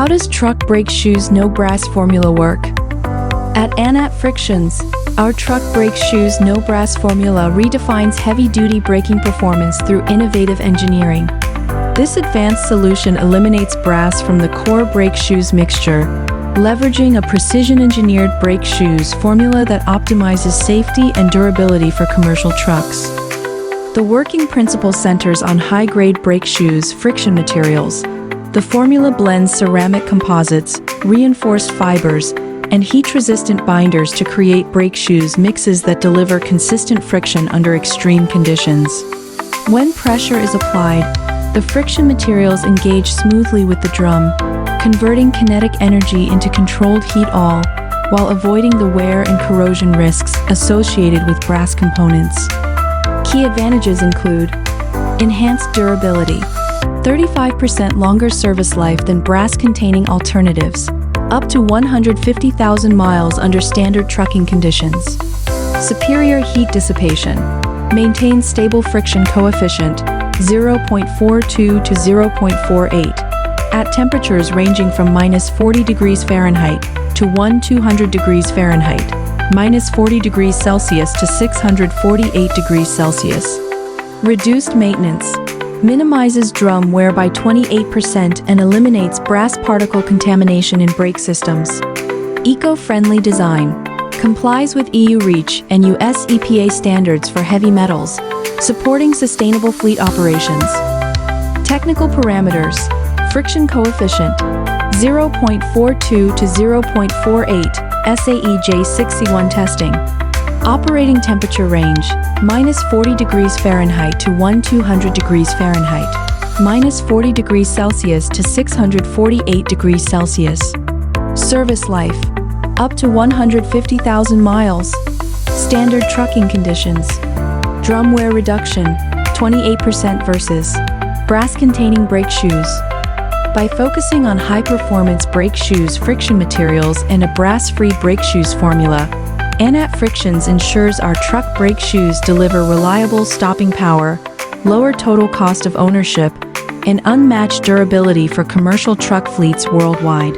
How does truck brake shoes no brass formula work? At Annat Frictions, our truck brake shoes no brass formula redefines heavy-duty braking performance through innovative engineering. This advanced solution eliminates brass from the core brake shoes mixture, leveraging a precision-engineered brake shoes formula that optimizes safety and durability for commercial trucks. The working principle centers on high-grade brake shoes friction materials. The formula blends ceramic composites, reinforced fibers, and heat-resistant binders to create brake shoes mixes that deliver consistent friction under extreme conditions. When pressure is applied, the friction materials engage smoothly with the drum, converting kinetic energy into controlled heat while avoiding the wear and corrosion risks associated with brass components. Key advantages include enhanced durability, 35% longer service life than brass-containing alternatives, up to 150,000 miles under standard trucking conditions. Superior heat dissipation, maintains stable friction coefficient 0.42 to 0.48 at temperatures ranging from -40 degrees Fahrenheit to 200 degrees Fahrenheit, -40 degrees Celsius to 648 degrees Celsius. Reduced maintenance, minimizes drum wear by 28% and eliminates brass particle contamination in brake systems. Eco-friendly design, complies with EU REACH and US EPA standards for heavy metals, supporting sustainable fleet operations. Technical parameters, friction coefficient, 0.42 to 0.48, SAE-J61 testing. Operating temperature range, -40 degrees Fahrenheit to 200 degrees Fahrenheit, -40 degrees Celsius to 648 degrees Celsius. Service life, up to 150,000 miles. Standard trucking conditions. Drum wear reduction, 28% versus brass-containing brake shoes. By focusing on high-performance brake shoes friction materials and a brass-free brake shoes formula, Annat Frictions ensures our truck brake shoes deliver reliable stopping power, lower total cost of ownership, and unmatched durability for commercial truck fleets worldwide.